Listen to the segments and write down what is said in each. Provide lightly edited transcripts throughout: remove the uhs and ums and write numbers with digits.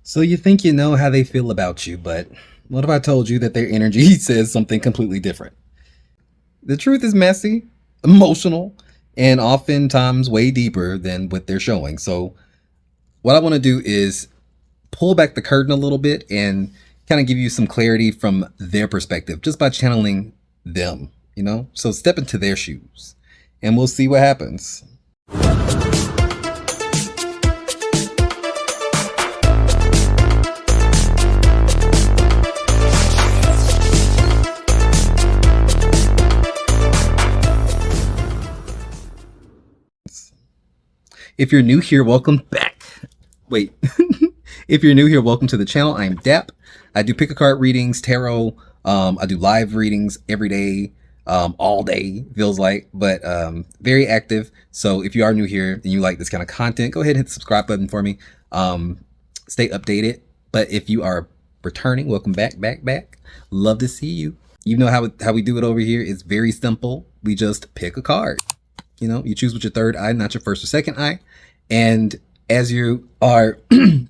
So you think you know how they feel about you, but what if I told you that their energy says something completely different? The truth is messy, emotional, and oftentimes way deeper than what they're showing. So what I want to do is pull back the curtain a little bit and kind of give you some clarity from their perspective just by channeling them, you know? So step into their shoes and we'll see what happens. If you're new here, welcome back. Wait. If you're new here, welcome to the channel. I am Dap. I do pick a card readings, tarot. I do live readings every day, all day, feels like, but very active. So if you are new here and you like this kind of content, go ahead and hit the subscribe button for me. Stay updated. But if you are returning, welcome back. Love to see you. You know how we do it over here. It's very simple. We just pick a card. You know, you choose with your third eye, not your first or second eye. And as you are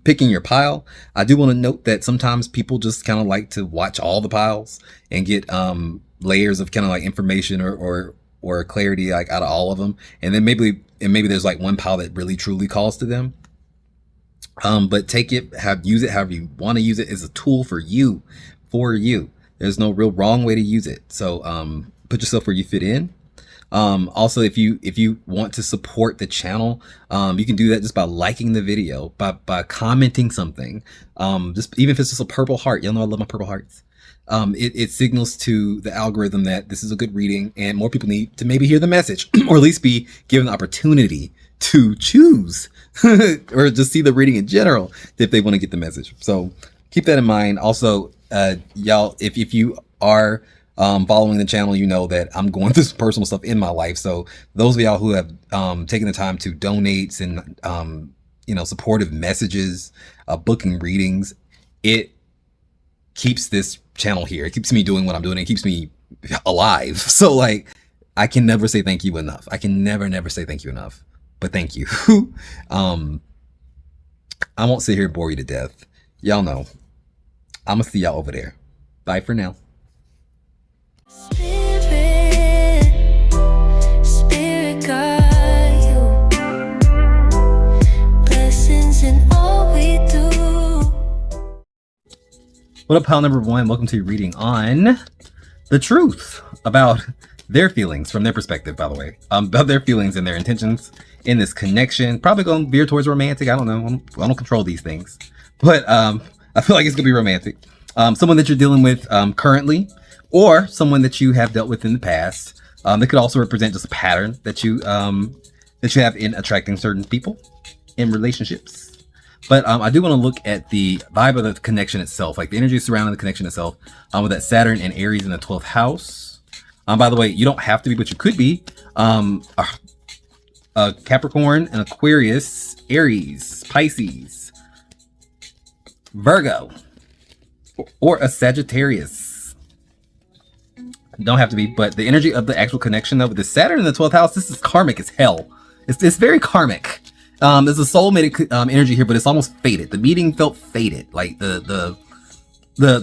picking your pile, I do want to note that sometimes people just kind of like to watch all the piles and get layers of kind of like information or clarity like out of all of them. And then maybe there's like one pile that really truly calls to them. But take it, use it however you want to use it. As a tool for you. There's no real wrong way to use it. So put yourself where you fit in. Also, if you want to support the channel, you can do that just by liking the video, by commenting something. Just even if it's just a purple heart, y'all know I love my purple hearts. It signals to the algorithm that this is a good reading and more people need to maybe hear the message or at least be given the opportunity to choose or just see the reading in general if they want to get the message. So keep that in mind. Also, y'all, if you are following the channel, you know that I'm going through some personal stuff in my life. So those of y'all who have taken the time to donate and supportive messages, booking readings, it keeps this channel here. It keeps me doing what I'm doing. It keeps me alive. So like, I can never say thank you enough. I can never say thank you enough. But thank you. I won't sit here and bore you to death. Y'all know. I'm gonna see y'all over there. Bye for now. Spirit guide you. Blessings in all we do. What up, pile number one? Welcome to your reading on the truth about their feelings from their perspective, by the way, about their feelings and their intentions in this connection. Probably going to veer towards romantic. I don't know. I don't control these things, but I feel like it's gonna be romantic. Someone that you're dealing with currently, or someone that you have dealt with in the past. That could also represent just a pattern that you have in attracting certain people in relationships. But I do want to look at the vibe of the connection itself, like the energy surrounding the connection itself, with that Saturn and Aries in the 12th house. By the way, you don't have to be, but you could be a Capricorn, an Aquarius, Aries, Pisces, Virgo, or a Sagittarius. Don't have to be, but the energy of the actual connection though with the Saturn in the 12th house, this is karmic as hell. It's very karmic. There's a soulmate energy here, but it's almost fated. The meeting felt fated. Like the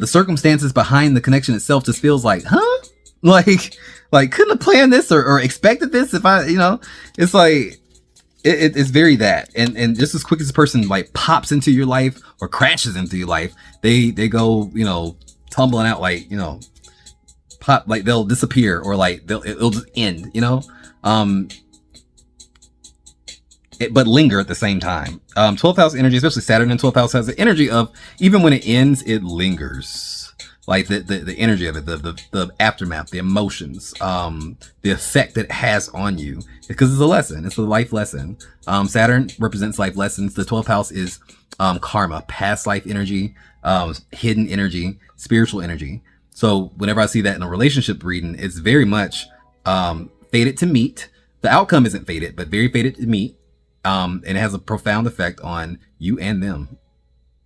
circumstances behind the connection itself just feels like, huh? Like couldn't have planned this or expected this if I, it's like it's very that. And just as quick as a person like pops into your life or crashes into your life, they go, tumbling out like, pop, like they'll disappear or like it'll just end, but linger at the same time. 12th house energy, especially Saturn in 12th house, has the energy of even when it ends, it lingers. Like the energy of it, the aftermath, the emotions, the effect that it has on you, because it's a lesson. It's a life lesson. Saturn represents life lessons. The 12th house is karma, past life energy, hidden energy, spiritual energy. So whenever I see that in a relationship reading, it's very much fated to meet. The outcome isn't fated, but very fated to meet. And it has a profound effect on you and them.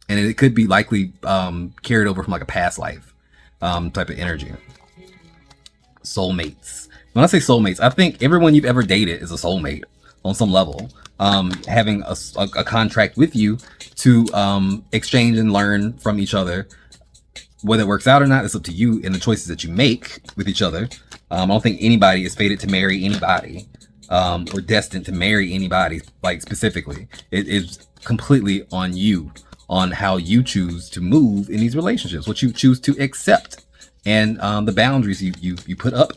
And it could be likely carried over from like a past life type of energy. Soulmates. When I say soulmates, I think everyone you've ever dated is a soulmate on some level. having a contract with you to exchange and learn from each other. Whether it works out or not, it's up to you and the choices that you make with each other. I don't think anybody is fated to marry anybody, or destined to marry anybody, like specifically. It is completely on you, on how you choose to move in these relationships, what you choose to accept, and the boundaries you put up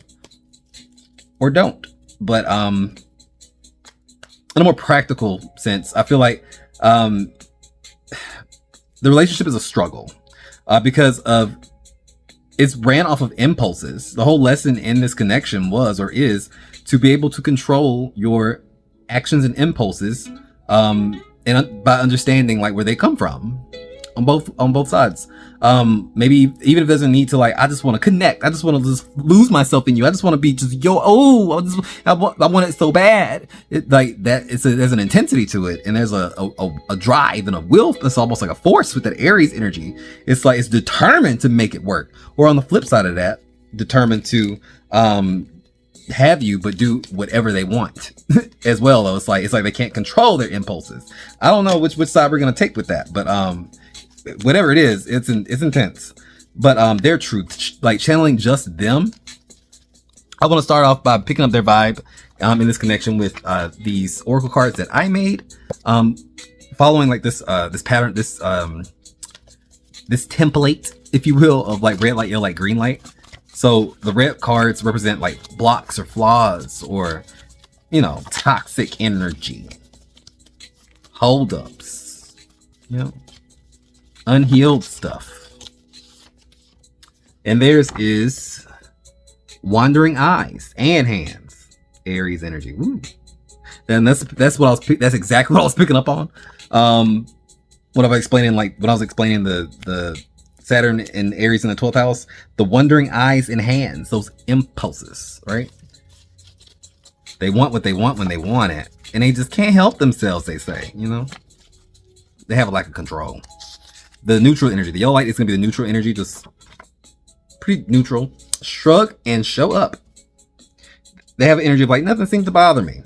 or don't. But in a more practical sense, I feel like the relationship is a struggle. Because of it's ran off of impulses. The whole lesson in this connection was or is to be able to control your actions and impulses, and by understanding like where they come from on both sides. Maybe even if there's a need to like, I just want to connect. I just want to just lose myself in you. I just want to be just I want it so bad. It, like that. There's an intensity to it, and there's a drive and a will. It's almost like a force with that Aries energy. It's like it's determined to make it work. Or on the flip side of that, determined to have you, but do whatever they want as well. Though it's like they can't control their impulses. I don't know which side we're gonna take with that, but whatever it is, it's intense. But their truth, like channeling just them. I want to start off by picking up their vibe in this connection with these oracle cards that I made, following like this pattern, this template, if you will, of like red light, yellow light, green light. So the red cards represent like blocks or flaws or, you know, toxic energy, holdups, you know, unhealed stuff. And theirs is wandering eyes and hands, Aries energy. Woo. And that's exactly what I was picking up on. When I was explaining the Saturn and Aries in the 12th house, the wandering eyes and hands, those impulses, right? They want what they want when they want it, and they just can't help themselves, they say, you know? They have a lack of control. The neutral energy, the yellow light is going to be the neutral energy, just pretty neutral. Shrug and show up. They have an energy of like, nothing seems to bother me.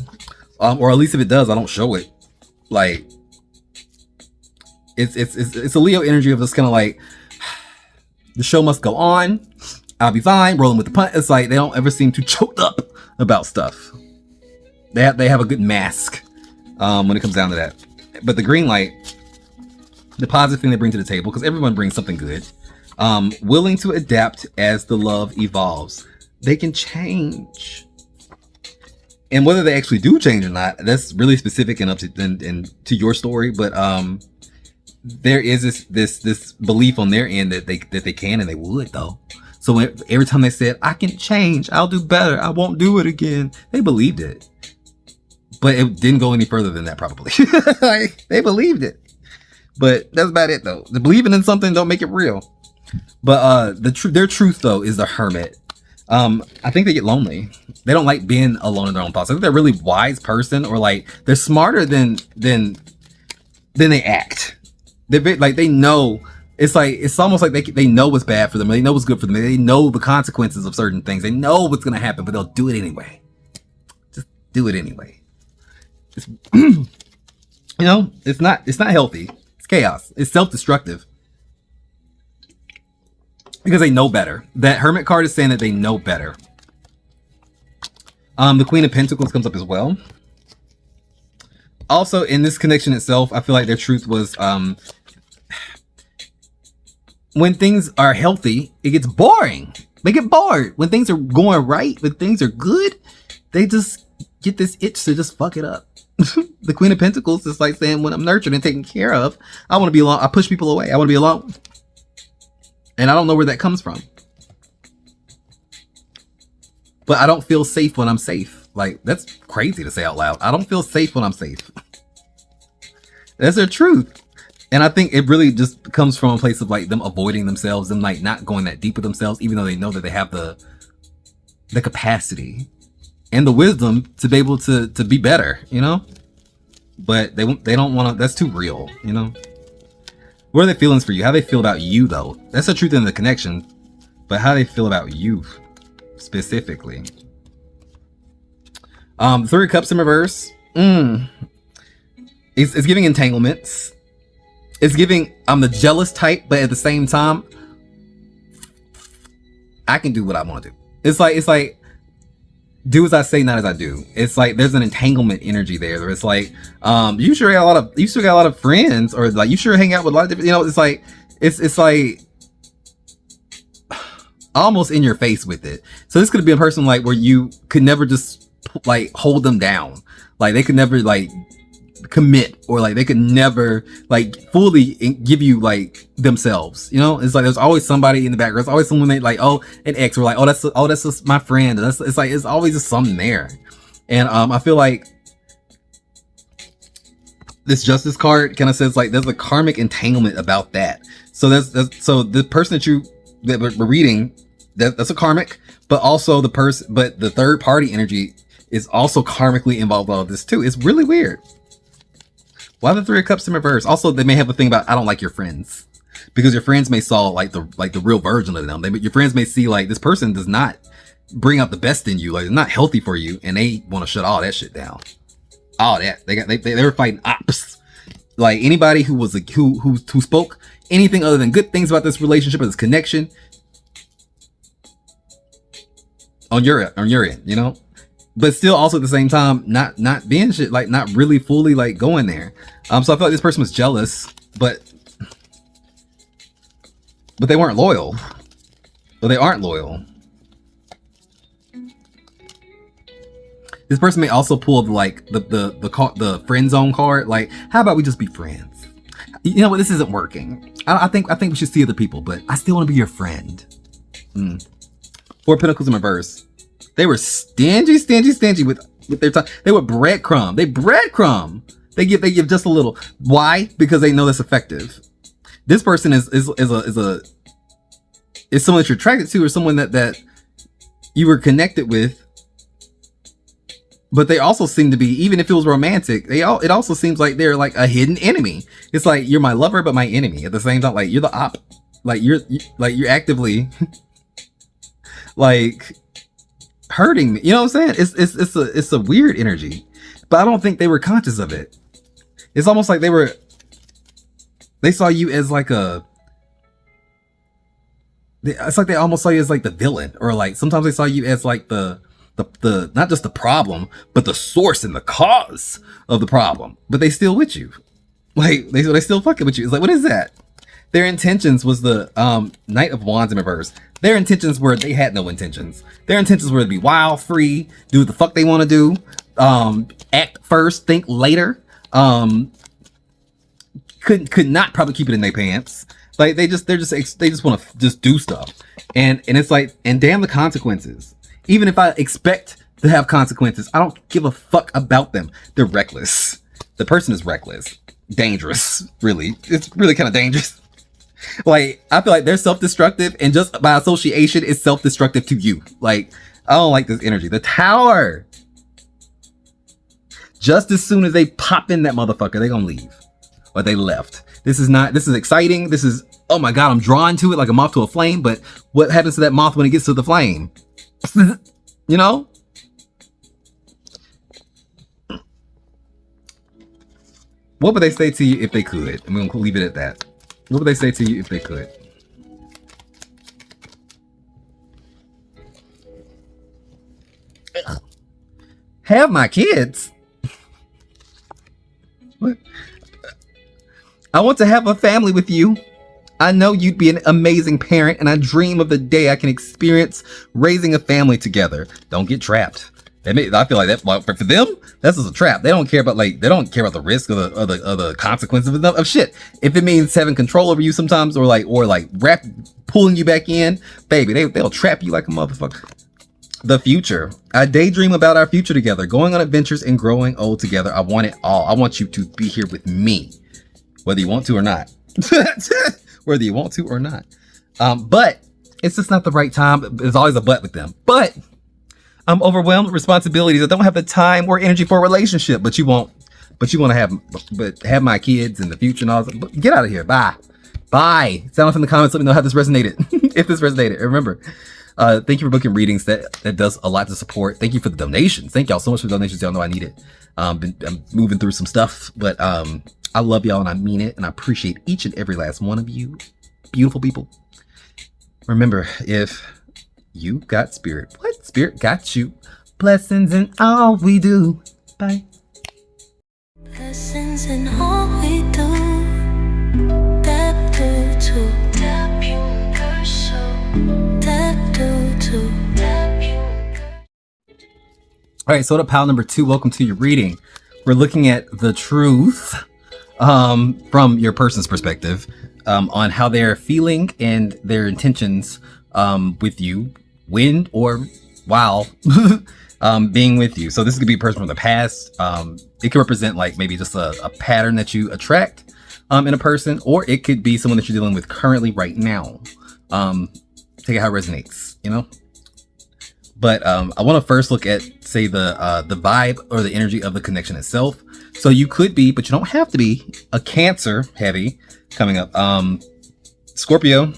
Or at least if it does, I don't show it. Like, it's a Leo energy of just kind of like, the show must go on. I'll be fine. Rolling with the punch. It's like they don't ever seem too choked up about stuff. They have a good mask when it comes down to that. But the green light, the positive thing they bring to the table, because everyone brings something good. Willing to adapt as the love evolves. They can change. And whether they actually do change or not, that's really specific and up to your story. But there is this belief on their end that they can and they would though. So every time they said, I can change, I'll do better, I won't do it again, they believed it. But it didn't go any further than that probably. Like, they believed it. But that's about it though. The believing in something don't make it real. But their truth though is the hermit. I think they get lonely. They don't like being alone in their own thoughts. I think they're a really wise person, or like they're smarter than they act. They know. It's almost like they know what's bad for them. They know what's good for them. They know the consequences of certain things. They know what's gonna happen, but they'll do it anyway. Just do it anyway. It's, you know, it's not healthy. It's chaos. It's self-destructive. Because they know better. That Hermit card is saying that they know better. The Queen of Pentacles comes up as well. Also, in this connection itself, I feel like their truth was, when things are healthy, it gets boring. They get bored. When things are going right, when things are good, they just get this itch to just fuck it up. The Queen of Pentacles is like saying, when I'm nurtured and taken care of, I want to be alone. I push people away. I want to be alone. And I don't know where that comes from. But I don't feel safe when I'm safe. Like, that's crazy to say out loud. I don't feel safe when I'm safe. That's their truth. And I think it really just comes from a place of like them avoiding themselves, them like not going that deep with themselves, even though they know that they have the capacity and the wisdom to be able to be better, you know? But they don't want to, that's too real, you know? What are their feelings for you? How they feel about you, though? That's the truth in the connection. But how they feel about you, specifically. Three of Cups in reverse. It's giving entanglements. It's giving I'm the jealous type, but at the same time, I can do what I want to do. It's like do as I say, not as I do. It's like there's an entanglement energy there. Where it's like, you sure got a lot of friends, or like you sure hang out with a lot of different. You know, it's like almost in your face with it. So this could be a person like where you could never just like hold them down. Like they could never like commit, or like they could never like fully give you like themselves. You know, it's like there's always somebody in the background. There's always someone they like, oh, an ex, or like, that's just my friend. And it's like it's always just something there. And I feel like this Justice card kind of says like there's a karmic entanglement about that. So so the person that we're reading, that's a karmic, but also but the third party energy is also karmically involved in all of this too. It's really weird. Why the Three of Cups in reverse? Also, they may have a thing about I don't like your friends, because your friends may saw like the real version of them. Your friends may see like this person does not bring out the best in you, like it's not healthy for you, and they want to shut all that shit down. All that they were fighting ops. Like anybody who was who spoke anything other than good things about this relationship or this connection on your end, you know, but still also at the same time not being shit, like not really fully like going there. So I feel like this person was jealous, but they weren't loyal. But they aren't loyal. This person may also pull the friend zone card. Like, how about we just be friends? You know what? This isn't working. I think we should see other people, but I still want to be your friend. Four Pentacles in reverse. They were stingy with their time. They would breadcrumb. They breadcrumb. They give just a little. Why? Because they know that's effective. This person is someone that you're attracted to, or someone that you were connected with. But they also seem to be, even if it was romantic, it also seems like they're like a hidden enemy. It's like you're my lover, but my enemy at the same time. Like you're the op, like you're actively like hurting me. You know what I'm saying? It's a weird energy, but I don't think they were conscious of it. It's almost like they saw you as like it's like they almost saw you as like the villain, or like sometimes they saw you as like the not just the problem, but the source and the cause of the problem. But they still with you, like they still fucking with you. It's like, what is that? Their intentions was the Knight of Wands in reverse. Their intentions were they had no intentions. Their intentions were to be wild, free, do what the fuck they want to do, act first, think later. Could not probably keep it in their pants. Like they just want to just do stuff, and it's like, and damn the consequences. Even if I expect to have consequences, I don't give a fuck about them. They're reckless. The person is reckless. Dangerous, really. It's really kind of dangerous. Like, I feel like they're self-destructive, and just by association, it's self-destructive to you. Like, I don't like this energy. The Tower. Just as soon as they pop in that motherfucker, they gonna leave. Or they left. This is exciting. This is, oh my God, I'm drawn to it like a moth to a flame, but what happens to that moth when it gets to the flame? You know? What would they say to you if they could? I'm going to leave it at that. What would they say to you if they could? Have my kids? What? I want to have a family with you. I know you'd be an amazing parent, and I dream of the day I can experience raising a family together. Don't get trapped. I feel like that for them, that's just a trap. They don't care about the risk or the consequences of shit. If it means having control over you sometimes, or pulling you back in, baby, they'll trap you like a motherfucker. The future. I daydream about our future together, going on adventures and growing old together. I want it all. I want you to be here with me, whether you want to or not. Whether you want to or not. But it's just not the right time. There's always a but with them. But I'm overwhelmed with responsibilities. I don't have the time or energy for a relationship. But you want to have my kids in the future and all that. But get out of here. Bye. Sound off in the comments. Let me know how this resonated. If this resonated. Remember, Thank you for booking readings. That does a lot to support. Thank you for the donations. Thank y'all so much for the donations. Y'all know I need it. I'm moving through some stuff, but I love y'all and I mean it, and I appreciate each and every last one of you, beautiful people. Remember, if you got spirit, what spirit got you? Blessings in all we do. Bye. Blessings in all we do. That do too. That universal. That do too. All right, so to pile number 2, welcome to your reading. We're looking at the truth from your person's perspective on how they're feeling and their intentions with you when or while being with you. So this could be a person from the past. It could represent like maybe just a pattern that you attract in a person, or it could be someone that you're dealing with currently right now. Take it how it resonates, you know? But I want to first look at, say, the vibe or the energy of the connection itself. So you could be, but you don't have to be, a Cancer heavy coming up. Scorpio.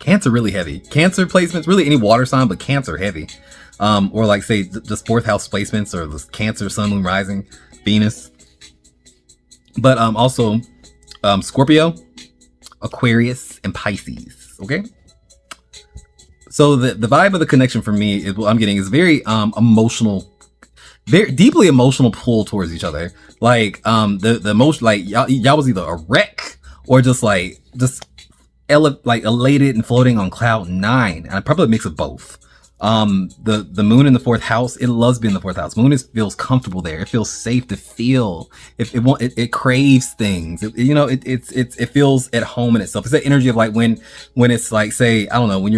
Cancer really heavy. Cancer placements, really any water sign, but Cancer heavy. Or like, say, just 4th house placements, or the Cancer, Sun, Moon, Rising, Venus. But also Scorpio, Aquarius, and Pisces. Okay? So the vibe of the connection for me is what I'm getting is very emotional, very deeply emotional pull towards each other. Like the emotion, like y'all was either a wreck or just elated and floating on cloud 9. And probably a mix of both. The moon in the 4th house, it loves being in the 4th house. Moon feels comfortable there. It feels safe to feel. It craves things. It feels at home in itself. It's that energy of like when it's like, say, I don't know, when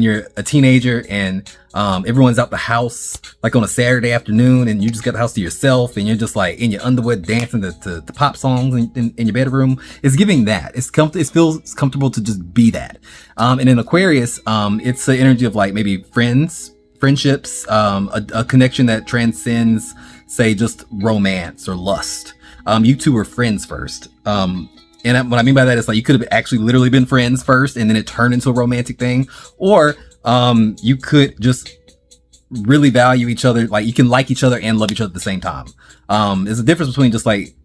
you're a teenager and everyone's out the house like on a Saturday afternoon and you just got the house to yourself and you're just like in your Underwood dancing to pop songs in your bedroom. It's giving that. It feels comfortable to just be that. And in Aquarius, it's the energy of like maybe friendships, a connection that transcends, say, just romance or lust. You two were friends first. And what I mean by that is like you could have actually literally been friends first and then it turned into a romantic thing. Or you could just really value each other. Like you can like each other and love each other at the same time. There's a difference between just like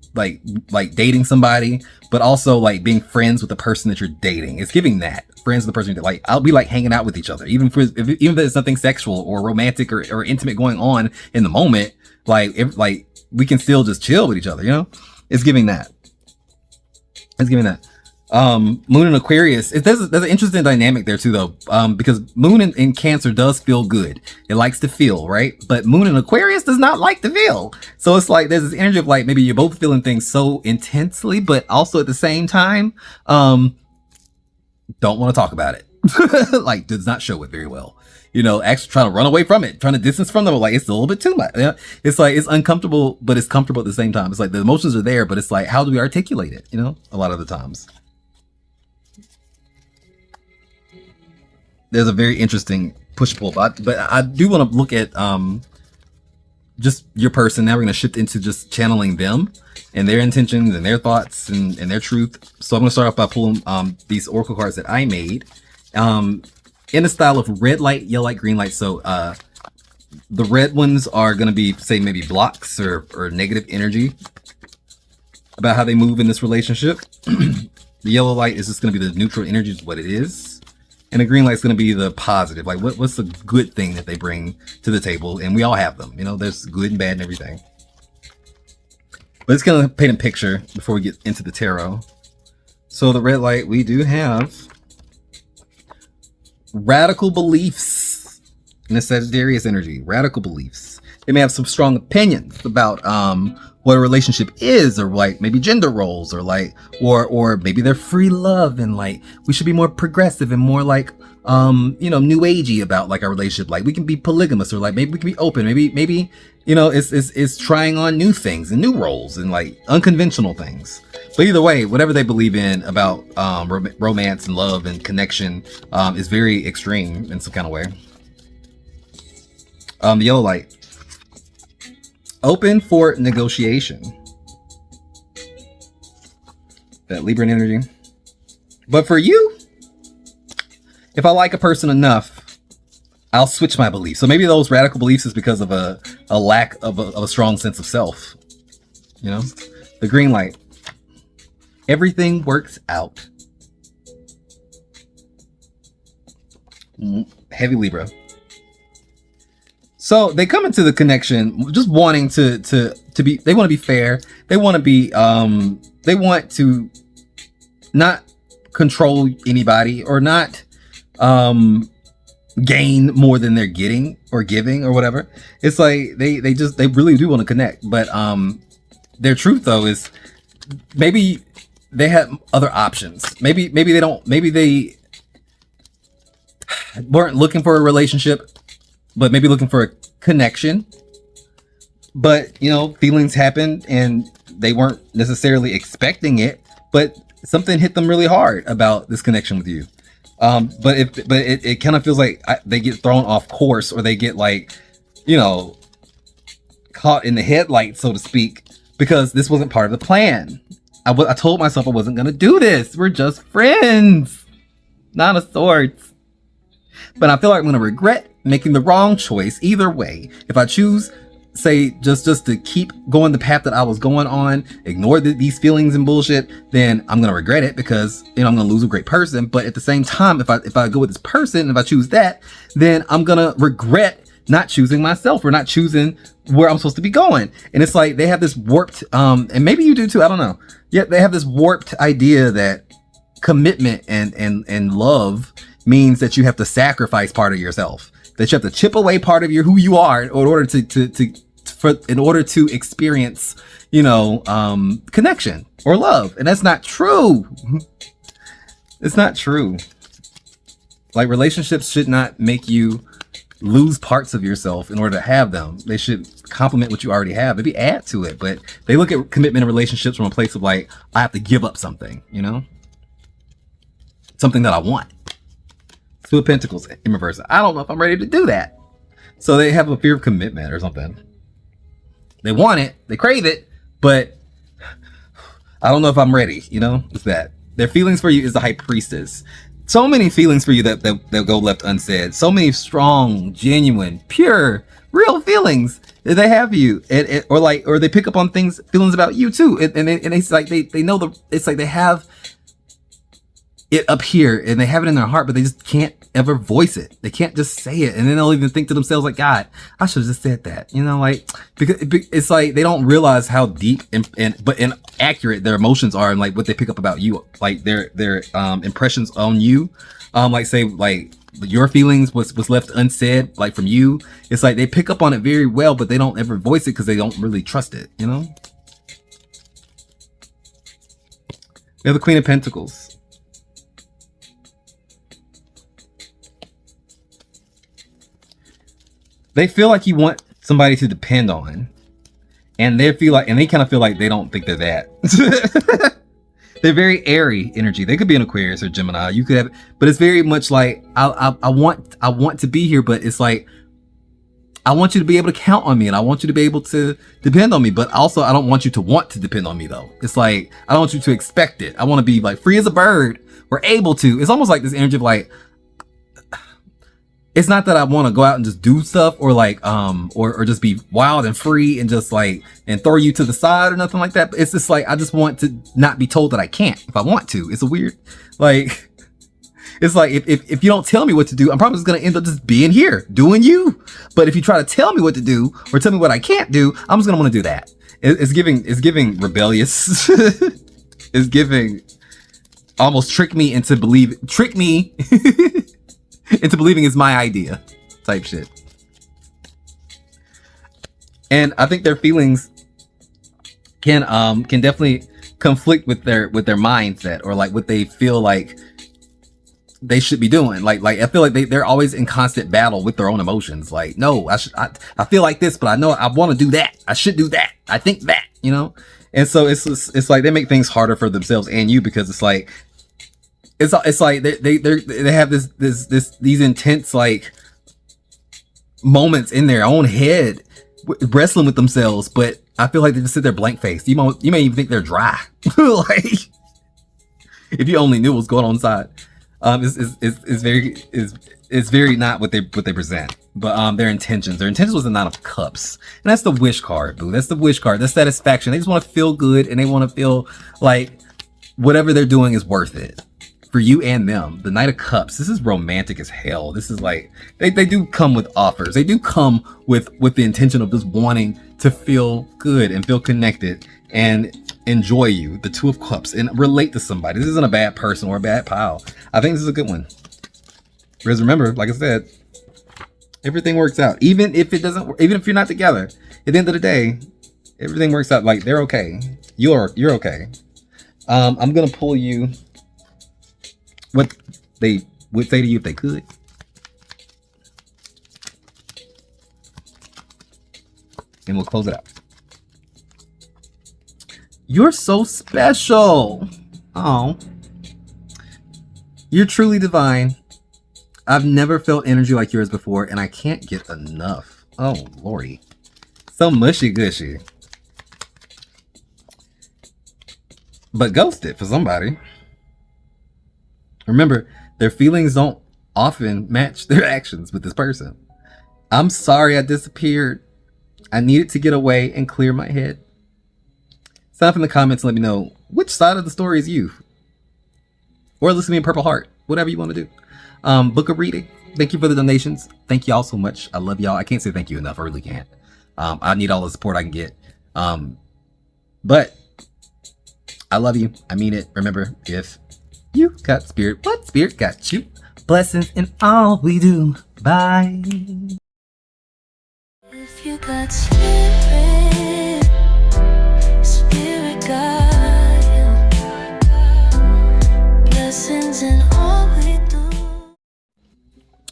dating somebody, but also like being friends with the person that you're dating. It's giving that. Friends with the person, like I'll be like hanging out with each other, even if there's nothing sexual or romantic or intimate going on in the moment. Like we can still just chill with each other, you know. It's giving that. Moon in Aquarius, there's an interesting dynamic there too, though, because Moon in Cancer does feel good. It likes to feel, right? But Moon in Aquarius does not like to feel. So it's like there's this energy of like maybe you're both feeling things so intensely, but also at the same time, don't want to talk about it. Like does not show it very well. You know, actually trying to run away from it, trying to distance from them. Like it's a little bit too much. Yeah? It's like it's uncomfortable, but it's comfortable at the same time. It's like the emotions are there, but it's like how do we articulate it? You know, a lot of the times. There's a very interesting push-pull, but I do want to look at just your person. Now we're going to shift into just channeling them and their intentions and their thoughts and their truth. So I'm going to start off by pulling these oracle cards that I made in the style of red light, yellow light, green light. So the red ones are going to be, say, maybe blocks or negative energy about how they move in this relationship. The yellow light is just going to be the neutral energy, is what it is. And the green light's going to be the positive. Like, what's the good thing that they bring to the table? And we all have them. You know, there's good and bad and everything. But it's going to paint a picture before we get into the tarot. So the red light, we do have radical beliefs in the Sagittarius energy. Radical beliefs. They may have some strong opinions about what a relationship is, or like maybe gender roles, or like or maybe they're free love and like we should be more progressive and more like new agey about like our relationship. Like we can be polygamous, or like maybe we can be open. Maybe it's trying on new things and new roles and like unconventional things. But either way, whatever they believe in about romance and love and connection is very extreme in some kind of way. The yellow light. Open for negotiation. That Libran energy. But for you, if I like a person enough, I'll switch my beliefs. So maybe those radical beliefs is because of a lack of a strong sense of self. You know, the green light. Everything works out. Heavy Libra. So they come into the connection just wanting to be, they want to be fair. They want to be, they want to not control anybody or not gain more than they're getting or giving or whatever. It's like they really do want to connect, but their truth though is maybe they have other options. Maybe they weren't looking for a relationship, but maybe looking for a connection. But you know, feelings happened and they weren't necessarily expecting it, but something hit them really hard about this connection with you. But it kind of feels like they get thrown off course, or they get like, you know, caught in the headlights, so to speak, because this wasn't part of the plan. I told myself I wasn't gonna do this. We're just friends, Nine of Swords. But I feel like I'm gonna regret making the wrong choice either way. If I choose, say, just to keep going the path that I was going on, ignore these feelings and bullshit, then I'm gonna regret it, because you know I'm gonna lose a great person. But at the same time, if I go with this person, if I choose that, then I'm gonna regret not choosing myself or not choosing where I'm supposed to be going. And it's like they have this warped, and maybe you do too, I don't know. Yeah, they have this warped idea that commitment and love means that you have to sacrifice part of yourself, that you have to chip away part of who you are in order to experience, you know, connection or love. And that's not true. It's not true. Like, relationships should not make you lose parts of yourself in order to have them. They should complement what you already have, maybe add to it. But they look at commitment and relationships from a place of like, I have to give up something, you know, something that I want. Two of Pentacles in reverse. I don't know if I'm ready to do that. So they have a fear of commitment or something. They want it, they crave it, but I don't know if I'm ready, you know? It's that. Their feelings for you is the High Priestess. So many feelings for you that go left unsaid. So many strong, genuine, pure, real feelings that they have for you, or they pick up on feelings about you too, and it's like they know it's like they have it up here and they have it in their heart, but they just can't ever voice it. They can't just say it, and then they'll even think to themselves like, God, I should have just said that, you know, like, because it's like they don't realize how deep and accurate their emotions are, and like what they pick up about you, like their impressions on you, like say like your feelings was left unsaid, like from you. It's like they pick up on it very well, but they don't ever voice it because they don't really trust it, you know. We have the Queen of Pentacles. They feel like you want somebody to depend on, and they kind of feel like they don't think they're that. They're very airy energy. They could be an Aquarius or Gemini. You could have, but it's very much like I want to be here, but it's like I want you to be able to count on me, and I want you to be able to depend on me, but also I don't want you to want to depend on me though. It's like I don't want you to expect it. I want to be like free as a bird. We're able to. It's almost like this energy of like, it's not that I want to go out and just do stuff or like, or just be wild and free and just like, and throw you to the side or nothing like that. But it's just like, I just want to not be told that I can't if I want to. It's a weird, like, it's like, if you don't tell me what to do, I'm probably just going to end up just being here doing you. But if you try to tell me what to do or tell me what I can't do, I'm just going to want to do that. It's giving rebellious. It's giving almost trick me into believing it's my idea type shit. And I think their feelings can definitely conflict with their mindset, or like what they feel like they should be doing. Like I feel like they're always in constant battle with their own emotions. Like, no, I feel like this, but I know I want to do that. I should do that. I think that, you know? And so it's like they make things harder for themselves and you, because it's like, it's like they have these intense like moments in their own head wrestling with themselves, but I feel like they just sit there blank faced. You may even think they're dry. Like, if you only knew what's going on inside. Is very not what they present, but their intentions was the Nine of Cups, and that's the wish card, boo. That's the wish card. That's satisfaction. They just want to feel good, and they want to feel like whatever they're doing is worth it for you and them. The Knight of Cups. This is romantic as hell. This is like they do come with offers. They do come with the intention of just wanting to feel good and feel connected and enjoy you. The Two of Cups and relate to somebody. This isn't a bad person or a bad pal. I think this is a good one. Because remember, like I said, everything works out. Even if it doesn't, even if you're not together, at the end of the day, everything works out. Like they're okay. You're okay. I'm gonna pull you what they would say to you if they could. And we'll close it out. You're so special. Oh. You're truly divine. I've never felt energy like yours before, and I can't get enough. Oh, Lordy. So mushy gushy. But ghosted for somebody. Remember, their feelings don't often match their actions with this person. I'm sorry I disappeared. I needed to get away and clear my head. Sign up in the comments and let me know which side of the story is you. Or listen to me in Purple Heart. Whatever you want to do. Book a reading. Thank you for the donations. Thank y'all so much. I love y'all. I can't say thank you enough. I really can't. I need all the support I can get. But I love you. I mean it. Remember, if you got spirit, what spirit got you? Blessings in all we do. Bye. If you got spirit, spirit got you. Blessings in all we do.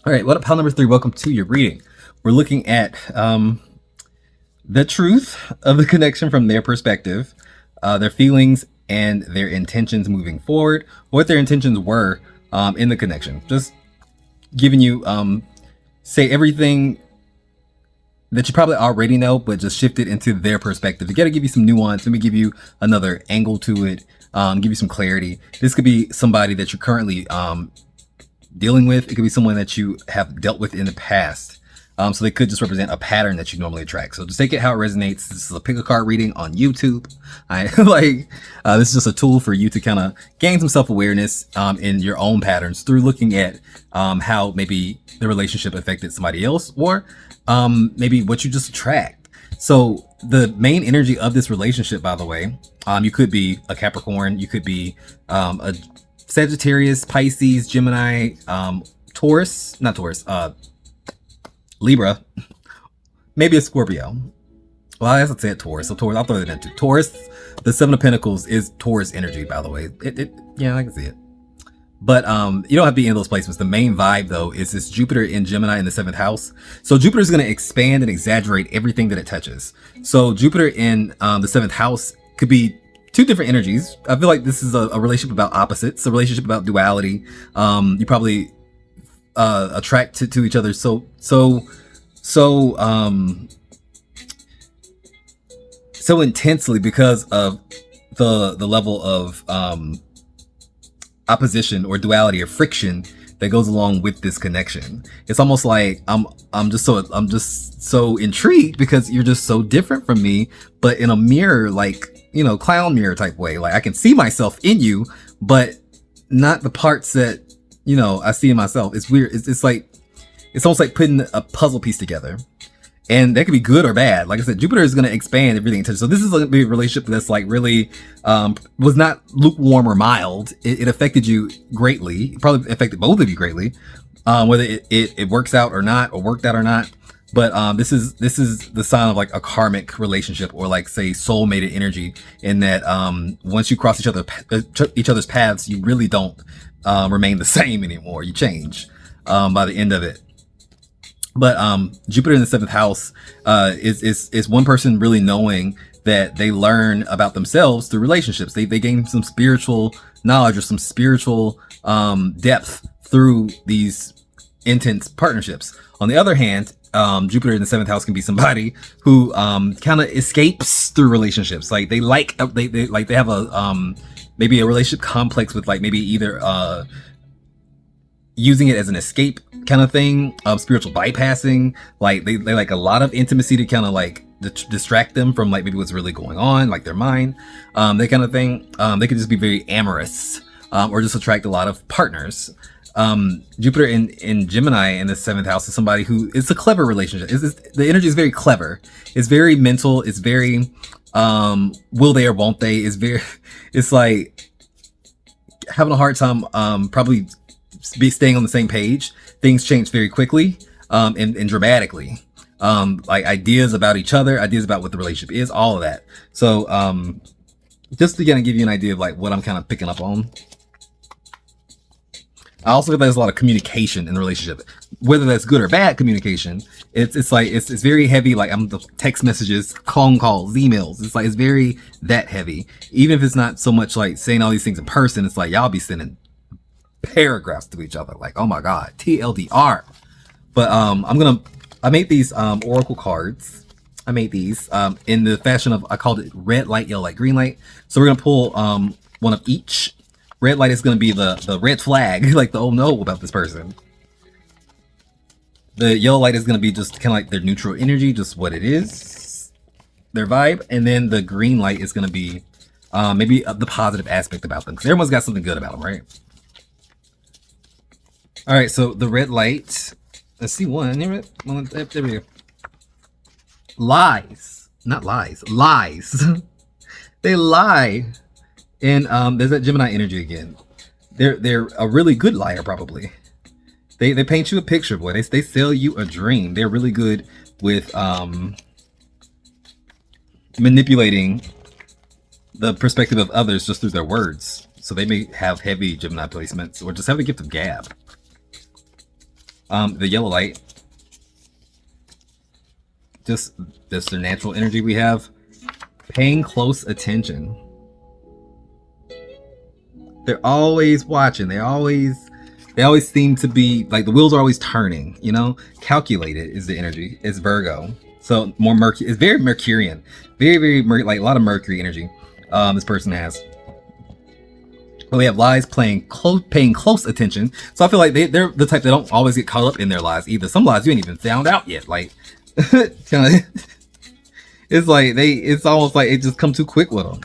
All right, what up, pal number 3? Welcome to your reading. We're looking at the truth of the connection from their perspective, their feelings and their intentions moving forward, what their intentions were in the connection. Just giving you, say everything that you probably already know, but just shift it into their perspective. You got to give you some nuance. Let me give you another angle to it, give you some clarity. This could be somebody that you're currently dealing with. It could be someone that you have dealt with in the past. So they could just represent a pattern that you normally attract. So just take it how it resonates. This is a pick a card reading on YouTube. This is just a tool for you to kind of gain some self-awareness in your own patterns through looking at how maybe the relationship affected somebody else, or maybe what you just attract. So the main energy of this relationship, by the way, you could be a Capricorn, you could be a Sagittarius, Pisces, Gemini, Taurus, not Taurus, Libra, maybe a Scorpio. Well, I guess I said Taurus, so Taurus, I'll throw that into Taurus. The Seven of Pentacles is Taurus energy, by the way. Yeah, I can see it. But you don't have to be in those placements. The main vibe, though, is this Jupiter in Gemini in the 7th house. So Jupiter is going to expand and exaggerate everything that it touches. So Jupiter in the 7th house could be two different energies. I feel like this is a relationship about opposites, a relationship about duality. You probably attract to each other so intensely because of the level of opposition or duality or friction that goes along with this connection. It's almost like I'm just so intrigued because you're just so different from me, but in a mirror, like, you know, clown mirror type way. Like I can see myself in you, but not the parts that, you know, I see in myself. It's weird. It's like, it's almost like putting a puzzle piece together, and that could be good or bad. Like I said, Jupiter is going to expand everything. So this is a big relationship that's like really, was not lukewarm or mild. It affected you greatly. It probably affected both of you greatly. Whether it works out or not, or worked out or not. But this is the sign of like a karmic relationship, or like say soulmated energy, in that once you cross each other's paths, you really don't remain the same anymore. You change by the end of it. But Jupiter in the 7th house is one person really knowing that they learn about themselves through relationships. They gain some spiritual knowledge or some spiritual depth through these intense partnerships. On the other hand, Jupiter in the 7th house can be somebody who kind of escapes through relationships. Like they have a maybe a relationship complex with like maybe either using it as an escape kind of thing, spiritual bypassing. Like they like a lot of intimacy to kind of like distract them from like maybe what's really going on, like their mind, that kind of thing. They could just be very amorous, or just attract a lot of partners. Jupiter in Gemini in the 7th house is somebody who it's a clever relationship. The energy is very clever. It's very mental. It's very will they or won't they? It's like having a hard time probably be staying on the same page. Things change very quickly and dramatically. Like ideas about each other, ideas about what the relationship is, all of that. So just to kind of give you an idea of like what I'm kind of picking up on. I also feel there's a lot of communication in the relationship, whether that's good or bad communication. It's like it's very heavy. Like I'm the text messages, phone calls, emails. It's like it's very that heavy. Even if it's not so much like saying all these things in person, it's like y'all be sending paragraphs to each other. Like, oh my god, TLDR. But I made these oracle cards. I made these in the fashion of, I called it red light, yellow light, green light. So we're gonna pull one of each. Red light is going to be the red flag, like the oh no about this person. The yellow light is going to be just kind of like their neutral energy, just what it is, their vibe. And then the green light is going to be maybe the positive aspect about them, because everyone's got something good about them, right? All right, so the red light, let's see one. There we go. Lies, not lies, lies. They lie. And there's that Gemini energy again. They're a really good liar, probably. They paint you a picture, boy. They sell you a dream. They're really good with manipulating the perspective of others just through their words. So they may have heavy Gemini placements or just have the gift of gab. The yellow light, just that's their natural energy we have. Paying close attention. They're always watching. They always seem to be like the wheels are always turning, you know. Calculated is the energy. It's Virgo. So more Mercury. It's very Mercurian. Very like a lot of Mercury energy this person has. But we have lies paying close attention. So I feel like they're the type that don't always get caught up in their lies either. Some lies you ain't even found out yet. Like kind of it's like it's almost like it just come too quick with them.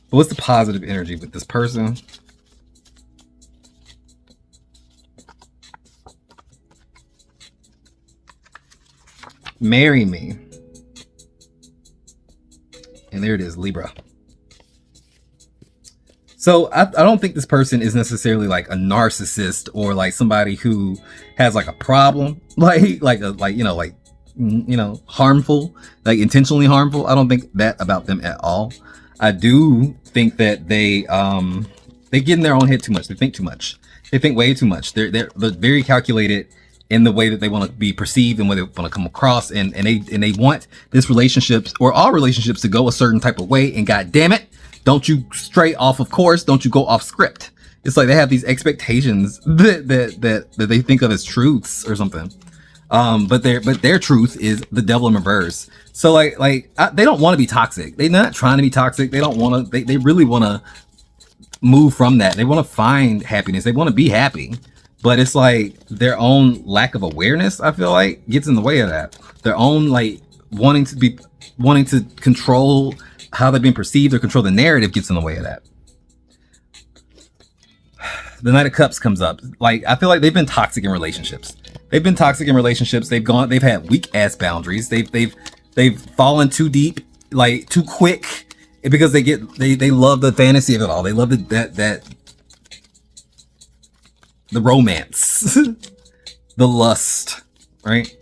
But what's the positive energy with this person? Marry me. And there it is, Libra. So I don't think this person is necessarily like a narcissist or like somebody who has like a problem, like harmful, like intentionally harmful. I don't think that about them at all. I do think that they get in their own head too much. They think too much. They think way too much. They're very calculated in the way that they want to be perceived and what they want to come across, and they want this relationships or all relationships to go a certain type of way. And god damn it, don't you stray off of course, don't you go off script. It's like they have these expectations that they think of as truths or something. But their truth is the devil in reverse. So they don't want to be toxic. They're not trying to be toxic. They don't want to. They really want to move from that. They want to find happiness. They want to be happy. But it's like their own lack of awareness, I feel like, gets in the way of that. Their own like wanting to control how they're being perceived or control the narrative gets in the way of that. The Knight of Cups comes up. Like I feel like they've been toxic in relationships. They've had weak ass boundaries. They've fallen too deep, like too quick, because they love the fantasy of it all. They love the romance, the lust, right?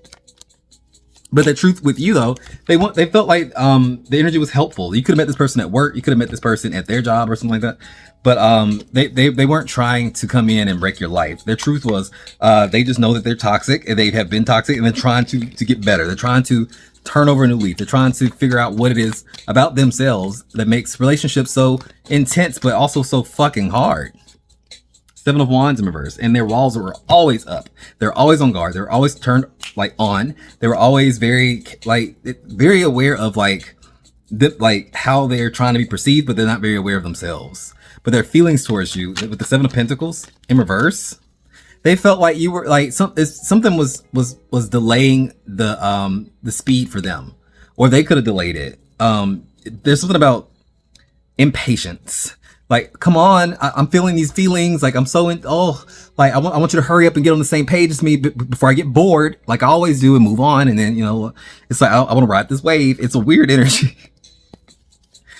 But the truth with you though, they felt like the energy was helpful. You could have met this person at work, you could have met this person at their job or something like that. But they weren't trying to come in and break your life. Their truth was they just know that they're toxic and they have been toxic, and they're trying to get better. They're trying to turn over a new leaf. They're trying to figure out what it is about themselves that makes relationships so intense but also so fucking hard. 7 of Wands in reverse, and their walls were always up. They're always on guard. They're always turned like on. They were always very aware of like how they're trying to be perceived, but they're not very aware of themselves. but their feelings towards you with the Seven of Pentacles in reverse. They felt like you were like something was delaying the speed for them, or they could have delayed it. There's something about impatience. Like, come on, I'm feeling these feelings. Like, I'm so like I want you to hurry up and get on the same page as me before I get bored, like I always do, and move on. And then, you know, it's like I want to ride this wave. It's a weird energy.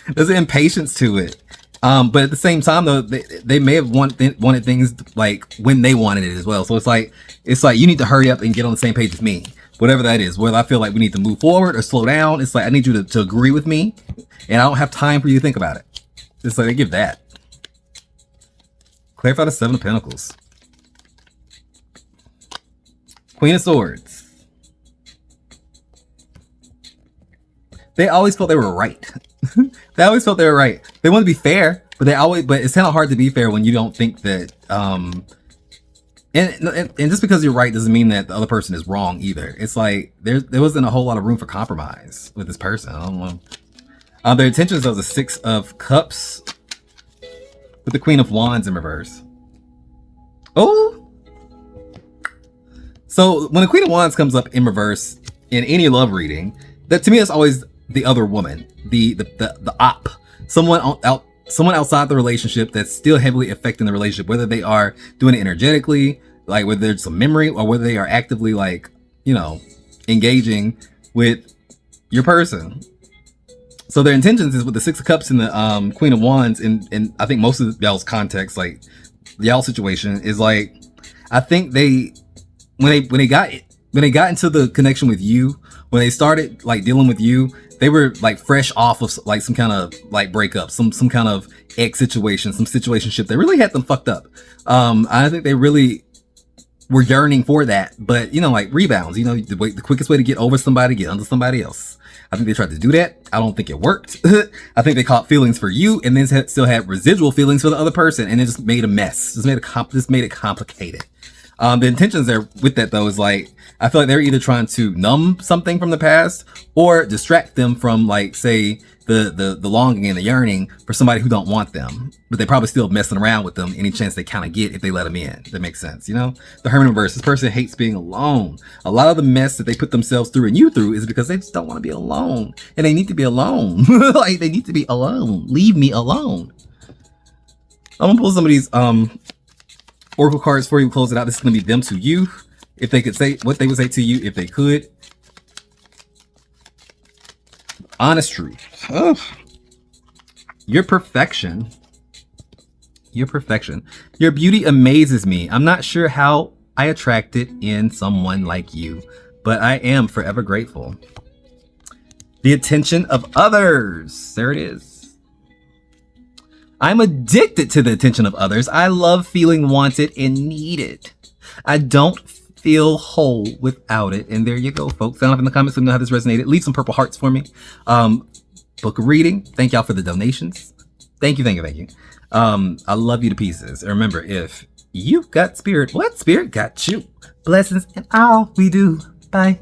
There's an impatience to it. But at the same time, though, they may have wanted things like when they wanted it as well. So it's like you need to hurry up and get on the same page as me, whatever that is. Whether I feel like we need to move forward or slow down, it's like I need you to agree with me, and I don't have time for you to think about it. It's like they give that. Clarify the Seven of Pentacles. Queen of Swords. They always felt they were right. They always felt they were right. They want to be fair, but it's kind of hard to be fair when you don't think that, and just because you're right doesn't mean that the other person is wrong either. It's like there wasn't a whole lot of room for compromise with this person. I don't know. Their intentions was the Six of Cups with the Queen of Wands in reverse. Oh, so when the Queen of Wands comes up in reverse in any love reading, that to me is always the other woman, the op, someone outside the relationship that's still heavily affecting the relationship, whether they are doing it energetically, like whether there's some memory, or whether they are actively, like, you know, engaging with your person. So their intentions is with the Six of Cups and the Queen of Wands, and I think most of y'all's context, like y'all situation, is like, I think when they got into the connection with you, when they started like dealing with you, they were like fresh off of like some kind of like breakup, some kind of ex situation, some situationship that really had them fucked up. I think they really were yearning for that, but you know, like rebounds, you know, the quickest way to get over somebody, get under somebody else. I think they tried to do that. I don't think it worked. I think they caught feelings for you and then still had residual feelings for the other person, and it just made a mess. Just made it complicated. The intentions there with that though is like, I feel like they're either trying to numb something from the past or distract them from, like, say the longing and the yearning for somebody who don't want them, but they probably still messing around with them any chance they kind of get if they let them in. That makes sense, you know? The Hermit reverse. This person hates being alone. A lot of the mess that they put themselves through and you through is because they just don't want to be alone, and they need to be alone. Like, they need to be alone. Leave me alone. I'm gonna pull some of these oracle cards for you. Close it out. This is gonna be them to you. If they could say what they would say to you if they could. Honest truth. Oh. Your perfection. Your perfection. Your beauty amazes me. I'm not sure how I attracted in someone like you, but I am forever grateful. The attention of others. There it is. I'm addicted to the attention of others. I love feeling wanted and needed. I don't feel whole without it. And there you go, folks. Sound off in the comments. Let me know how this resonated. Leave some purple hearts for me. Book a reading. Thank y'all for the donations. Thank you. I love you to pieces. And remember, if you've got spirit, what spirit got you? Blessings in all we do. Bye.